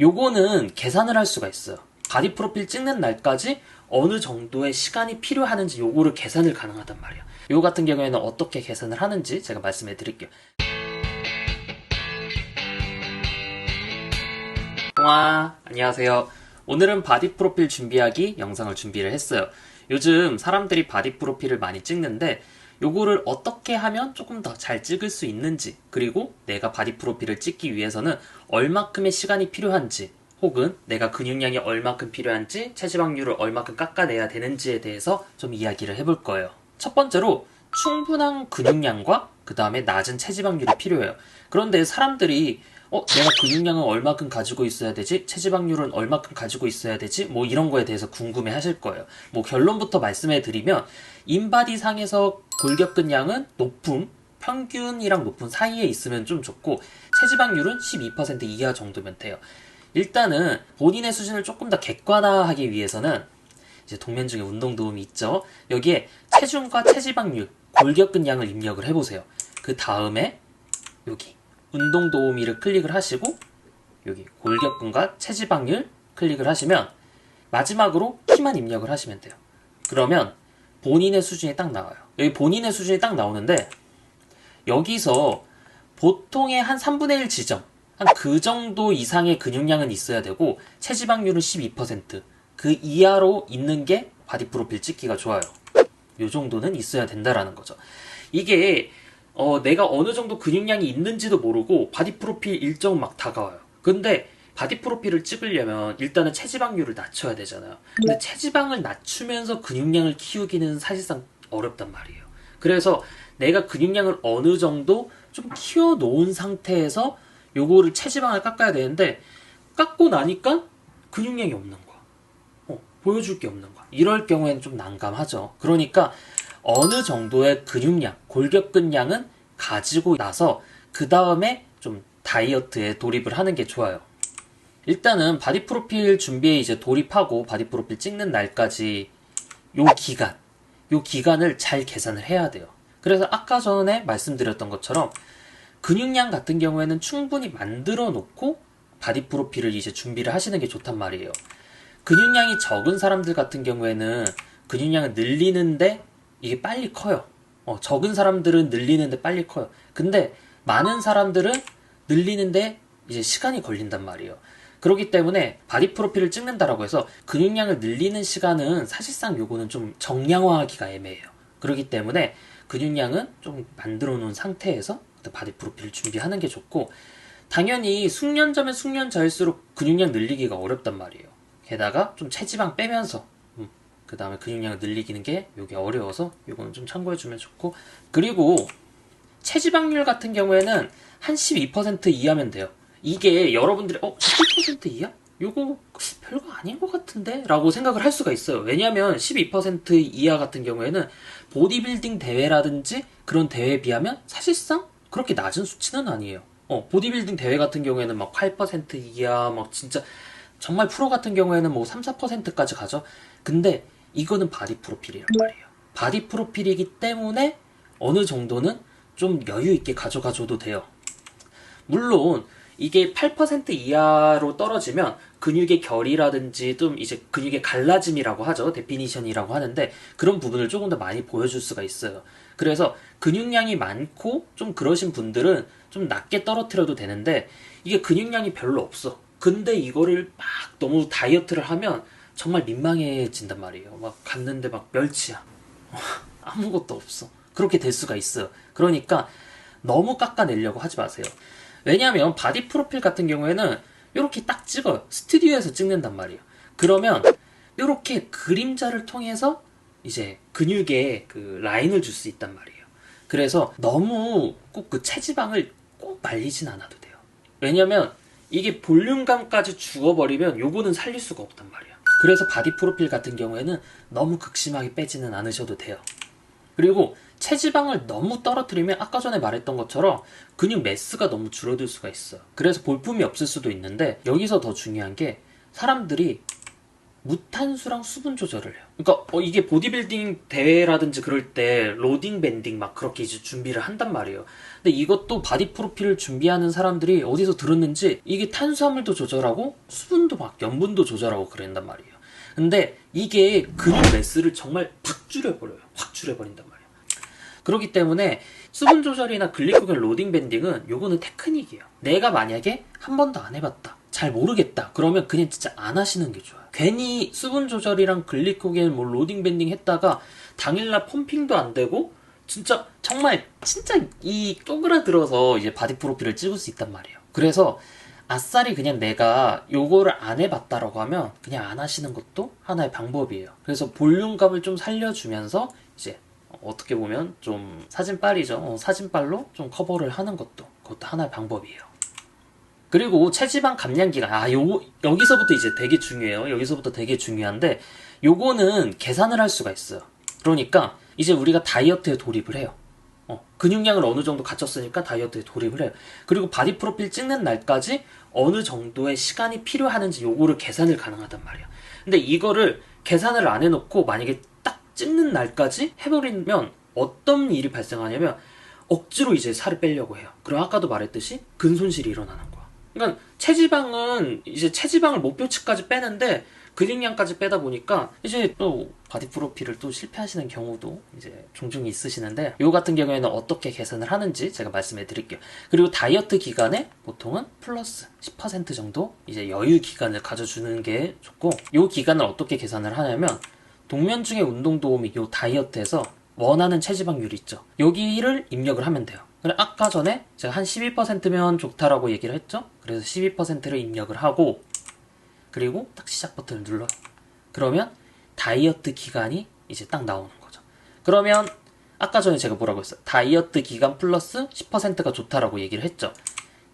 요거는 계산을 할 수가 있어요. 바디 프로필 찍는 날까지 어느 정도의 시간이 필요하는지 요거를 계산을 가능하단 말이에요. 요거 같은 경우에는 어떻게 계산을 하는지 제가 말씀해 드릴게요. 안녕하세요. 오늘은 바디 프로필 준비하기 영상을 준비를 했어요. 요즘 사람들이 바디 프로필을 많이 찍는데 요거를 어떻게 하면 조금 더 잘 찍을 수 있는지, 그리고 내가 바디 프로필을 찍기 위해서는 얼마큼의 시간이 필요한지, 혹은 내가 근육량이 얼마큼 필요한지, 체지방률을 얼마큼 깎아내야 되는지에 대해서 좀 이야기를 해볼 거예요. 첫 번째로 충분한 근육량과 그 다음에 낮은 체지방률이 필요해요. 그런데 사람들이 내가 근육량은 얼마큼 가지고 있어야 되지? 체지방률은 얼마큼 가지고 있어야 되지? 뭐 이런 거에 대해서 궁금해 하실 거예요. 뭐 결론부터 말씀해 드리면 인바디 상에서 골격근량은 높음, 평균이랑 높은 사이에 있으면 좀 좋고 체지방률은 12% 이하 정도면 돼요. 일단은 본인의 수준을 조금 더 객관화하기 위해서는 이제 동면 중에 운동 도움이 있죠. 여기에 체중과 체지방률, 골격근량을 입력을 해보세요. 그 다음에 여기 운동 도우미를 클릭을 하시고 여기 골격근과 체지방률 클릭을 하시면 마지막으로 키만 입력을 하시면 돼요. 그러면 본인의 수준이 딱 나와요. 여기 본인의 수준이 딱 나오는데 여기서 보통의 한 3분의 1 지점, 한 그 정도 이상의 근육량은 있어야 되고 체지방률은 12%, 그 이하로 있는 게 바디 프로필 찍기가 좋아요. 요 정도는 있어야 된다라는 거죠. 이게 내가 어느 정도 근육량이 있는지도 모르고 바디 프로필 일정 막 다가와요. 근데 바디 프로필을 찍으려면 일단은 체지방률을 낮춰야 되잖아요. 근데 체지방을 낮추면서 근육량을 키우기는 사실상 어렵단 말이에요. 그래서 내가 근육량을 어느 정도 좀 키워 놓은 상태에서 요거를 체지방을 깎아야 되는데 깎고 나니까 근육량이 없는 거야. 보여줄 게 없는 거야. 이럴 경우에는 좀 난감하죠. 그러니까 어느 정도의 근육량, 골격근량은 가지고 나서 그 다음에 좀 다이어트에 돌입을 하는 게 좋아요. 일단은 바디 프로필 준비에 이제 돌입하고 바디 프로필 찍는 날까지 요 기간을 잘 계산을 해야 돼요. 그래서 아까 전에 말씀드렸던 것처럼 근육량 같은 경우에는 충분히 만들어 놓고 바디 프로필을 이제 준비를 하시는 게 좋단 말이에요. 근육량이 적은 사람들 같은 경우에는 근육량을 늘리는데 이게 빨리 커요. 적은 사람들은 늘리는데 빨리 커요. 근데 많은 사람들은 늘리는데 이제 시간이 걸린단 말이에요. 그렇기 때문에 바디 프로필을 찍는다라고 해서 근육량을 늘리는 시간은 사실상 요거는 좀 정량화하기가 애매해요. 그렇기 때문에 근육량은 좀 만들어 놓은 상태에서 바디 프로필을 준비하는 게 좋고, 당연히 숙련자면 숙련자일수록 근육량 늘리기가 어렵단 말이에요. 게다가 좀 체지방 빼면서 그 다음에 근육량을 늘리기는 게 요게 어려워서 요거는 좀 참고해주면 좋고, 그리고 체지방률 같은 경우에는 한 12% 이하면 돼요. 이게 여러분들이 11% 이하? 요거 별거 아닌 것 같은데? 라고 생각을 할 수가 있어요. 왜냐면 12% 이하 같은 경우에는 보디빌딩 대회라든지 그런 대회에 비하면 사실상 그렇게 낮은 수치는 아니에요. 보디빌딩 대회 같은 경우에는 막 8% 이하, 막 진짜 정말 프로 같은 경우에는 뭐 3, 4%까지 가죠. 근데 이거는 바디 프로필이란 말이에요. 바디 프로필이기 때문에 어느 정도는 좀 여유 있게 가져가줘도 돼요. 물론 이게 8% 이하로 떨어지면 근육의 결이라든지 좀 이제 근육의 갈라짐이라고 하죠. 데피니션이라고 하는데 그런 부분을 조금 더 많이 보여줄 수가 있어요. 그래서 근육량이 많고 좀 그러신 분들은 좀 낮게 떨어뜨려도 되는데 이게 근육량이 별로 없어. 근데 이거를 막 너무 다이어트를 하면 정말 민망해진단 말이에요. 막 갔는데 막 멸치야. 아무것도 없어. 그렇게 될 수가 있어요. 그러니까 너무 깎아내려고 하지 마세요. 왜냐하면 바디 프로필 같은 경우에는 이렇게 딱 찍어요. 스튜디오에서 찍는단 말이에요. 그러면 이렇게 그림자를 통해서 이제 근육에 그 라인을 줄 수 있단 말이에요. 그래서 너무 꼭 그 체지방을 꼭 말리진 않아도 돼요. 왜냐면 이게 볼륨감까지 죽어버리면 요거는 살릴 수가 없단 말이야. 그래서 바디 프로필 같은 경우에는 너무 극심하게 빼지는 않으셔도 돼요. 그리고 체지방을 너무 떨어뜨리면 아까 전에 말했던 것처럼 근육 매스가 너무 줄어들 수가 있어요. 그래서 볼품이 없을 수도 있는데 여기서 더 중요한 게 사람들이 무탄수랑 수분 조절을 해요. 그러니까 이게 보디빌딩 대회라든지 그럴 때 로딩 밴딩 막 그렇게 이제 준비를 한단 말이에요. 근데 이것도 바디 프로필을 준비하는 사람들이 어디서 들었는지 이게 탄수화물도 조절하고 수분도 막 염분도 조절하고 그런단 말이에요. 근데 이게 근육 매스를 정말 팍 줄여버려요. 확 줄여버린단 말이에요. 그렇기 때문에 수분 조절이나 글리코겐 로딩 밴딩은 요거는 테크닉이에요. 내가 만약에 한 번도 안 해봤다, 잘 모르겠다, 그러면 그냥 진짜 안 하시는 게 좋아요. 괜히 수분 조절이랑 글리코겐 뭐 로딩 밴딩 했다가 당일날 펌핑도 안 되고 진짜 정말 진짜 이 쪼그라들어서 이제 바디 프로필을 찍을 수 있단 말이에요. 그래서 아싸리 그냥 내가 요거를 안 해봤다라고 하면 그냥 안 하시는 것도 하나의 방법이에요. 그래서 볼륨감을 좀 살려주면서 이제 어떻게 보면 좀 사진빨이죠. 사진빨로 좀 커버를 하는 그것도 하나의 방법이에요. 그리고 체지방 감량 기간, 여기서부터 이제 되게 중요해요. 여기서부터 되게 중요한데, 요거는 계산을 할 수가 있어요. 그러니까, 이제 우리가 다이어트에 돌입을 해요. 근육량을 어느 정도 갖췄으니까 다이어트에 돌입을 해요. 그리고 바디 프로필 찍는 날까지 어느 정도의 시간이 필요하는지 요거를 계산을 가능하단 말이야. 근데 이거를 계산을 안 해놓고 만약에 딱 찍는 날까지 해버리면 어떤 일이 발생하냐면 억지로 이제 살을 빼려고 해요. 그럼 아까도 말했듯이 근손실이 일어나는 거야. 그러니까 체지방은 이제 체지방을 목표치까지 빼는데 근육량까지 빼다 보니까 이제 또 바디 프로필을 또 실패하시는 경우도 이제 종종 있으시는데, 요 같은 경우에는 어떻게 계산을 하는지 제가 말씀해 드릴게요. 그리고 다이어트 기간에 보통은 플러스 10% 정도 이제 여유 기간을 가져주는 게 좋고, 요 기간을 어떻게 계산을 하냐면 동면중의 운동 도우미 요 다이어트에서 원하는 체지방률 있죠. 여기를 입력을 하면 돼요. 그래, 아까 전에 제가 한 12%면 좋다라고 얘기를 했죠. 그래서 12%를 입력을 하고, 그리고 딱 시작 버튼을 눌러요. 그러면 다이어트 기간이 이제 딱 나오는 거죠. 그러면 아까 전에 제가 뭐라고 했어요? 다이어트 기간 플러스 10%가 좋다라고 얘기를 했죠.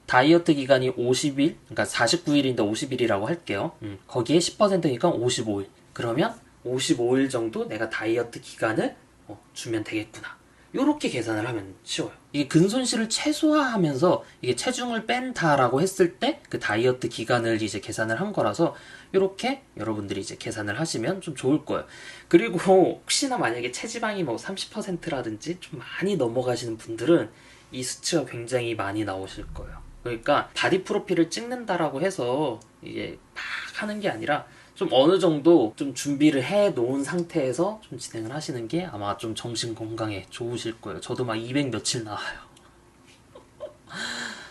다이어트 기간이 50일, 그러니까 49일인데 50일이라고 할게요. 거기에 10%니까 55일. 그러면 55일 정도 내가 다이어트 기간을 주면 되겠구나. 요렇게 계산을 하면 쉬워요. 이게 근손실을 최소화하면서 이게 체중을 뺀다라고 했을 때 그 다이어트 기간을 이제 계산을 한 거라서 요렇게 여러분들이 이제 계산을 하시면 좀 좋을 거예요. 그리고 혹시나 만약에 체지방이 뭐 30%라든지 좀 많이 넘어가시는 분들은 이 수치가 굉장히 많이 나오실 거예요. 그러니까 바디 프로필을 찍는다라고 해서 이게 막 하는 게 아니라 좀 어느 정도 좀 준비를 해 놓은 상태에서 좀 진행을 하시는 게 아마 좀 정신 건강에 좋으실 거예요. 저도 막 200 며칠 나와요.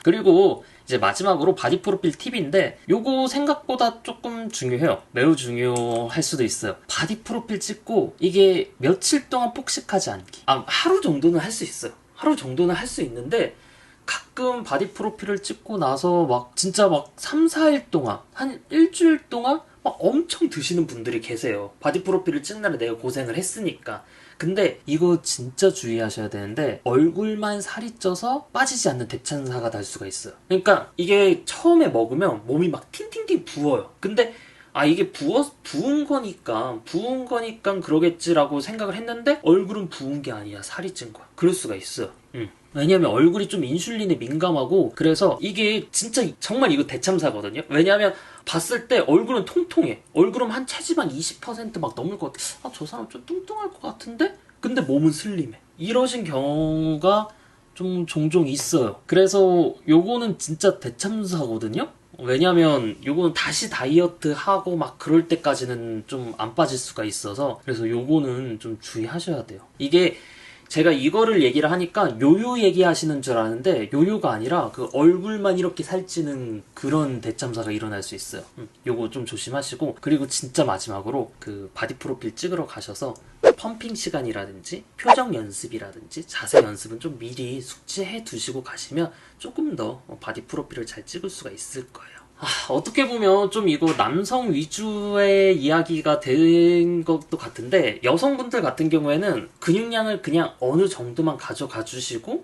그리고 이제 마지막으로 바디 프로필 팁인데, 요거 생각보다 조금 중요해요. 매우 중요할 수도 있어요. 바디 프로필 찍고 이게 며칠 동안 폭식하지 않기. 하루 정도는 할 수 있어요. 하루 정도는 할 수 있는데, 가끔 바디 프로필을 찍고 나서 막 진짜 막 3, 4일 동안, 한 일주일 동안 막 엄청 드시는 분들이 계세요. 바디 프로필을 찍느라 내가 고생을 했으니까. 근데 이거 진짜 주의하셔야 되는데, 얼굴만 살이 쪄서 빠지지 않는 대참사가 날 수가 있어요. 그러니까 이게 처음에 먹으면 몸이 막 팅팅팅 부어요. 근데 이게 부은 거니까 그러겠지라고 생각을 했는데 얼굴은 부은 게 아니야. 살이 찐 거야. 그럴 수가 있어요. 왜냐면 얼굴이 좀 인슐린에 민감하고, 그래서 이게 진짜 정말 이거 대참사거든요. 왜냐면 봤을 때 얼굴은 통통해. 얼굴은 한 체지방 20% 넘을 것 같아. 저 사람 좀 뚱뚱할 것 같은데? 근데 몸은 슬림해. 이러신 경우가 좀 종종 있어요. 그래서 요거는 진짜 대참사거든요. 왜냐면 요거는 다시 다이어트 하고 막 그럴 때까지는 좀 안 빠질 수가 있어서, 그래서 요거는 좀 주의하셔야 돼요. 이게 제가 이거를 얘기를 하니까 요요 얘기하시는 줄 아는데 요요가 아니라 그 얼굴만 이렇게 살찌는 그런 대참사가 일어날 수 있어요. 요거 좀 조심하시고, 그리고 진짜 마지막으로 그 바디 프로필 찍으러 가셔서 펌핑 시간이라든지 표정 연습이라든지 자세 연습은 좀 미리 숙지해 두시고 가시면 조금 더 바디 프로필을 잘 찍을 수가 있을 거예요. 어떻게 보면 좀 이거 남성 위주의 이야기가 된 것도 같은데, 여성분들 같은 경우에는 근육량을 그냥 어느 정도만 가져가 주시고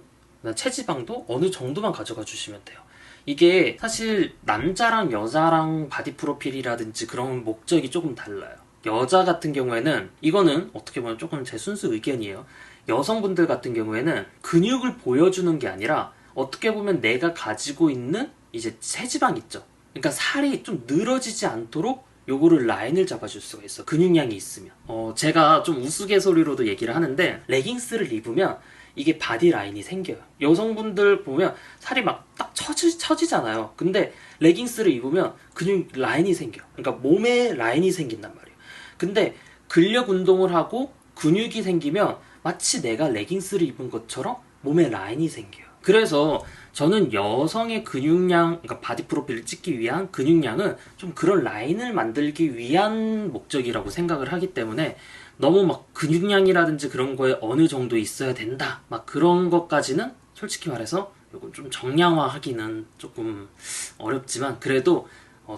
체지방도 어느 정도만 가져가 주시면 돼요. 이게 사실 남자랑 여자랑 바디 프로필이라든지 그런 목적이 조금 달라요. 여자 같은 경우에는, 이거는 어떻게 보면 조금 제 순수 의견이에요. 여성분들 같은 경우에는 근육을 보여주는 게 아니라 어떻게 보면 내가 가지고 있는 이제 체지방 있죠. 그러니까 살이 좀 늘어지지 않도록 요거를 라인을 잡아줄 수가 있어. 근육량이 있으면. 제가 좀 우스갯소리로도 얘기를 하는데 레깅스를 입으면 이게 바디 라인이 생겨요. 여성분들 보면 살이 막 딱 처지잖아요. 근데 레깅스를 입으면 근육 라인이 생겨. 그러니까 몸에 라인이 생긴단 말이에요. 근데 근력 운동을 하고 근육이 생기면 마치 내가 레깅스를 입은 것처럼 몸에 라인이 생겨요. 그래서 저는 여성의 근육량, 그러니까 바디 프로필을 찍기 위한 근육량은 좀 그런 라인을 만들기 위한 목적이라고 생각을 하기 때문에 너무 막 근육량이라든지 그런 거에 어느 정도 있어야 된다. 막 그런 것까지는 솔직히 말해서 이건 좀 정량화하기는 조금 어렵지만 그래도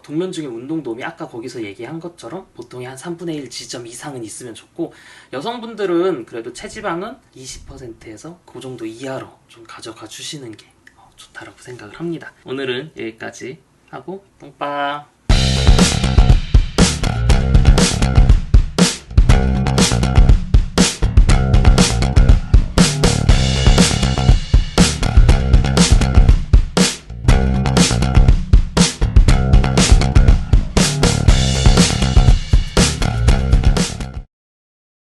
동면 중에 운동도움이 아까 거기서 얘기한 것처럼 보통의 한 3분의 1 지점 이상은 있으면 좋고 여성분들은 그래도 체지방은 20%에서 그 정도 이하로 좀 가져가 주시는 게 좋다라고 생각을 합니다. 오늘은 여기까지 하고 똥빠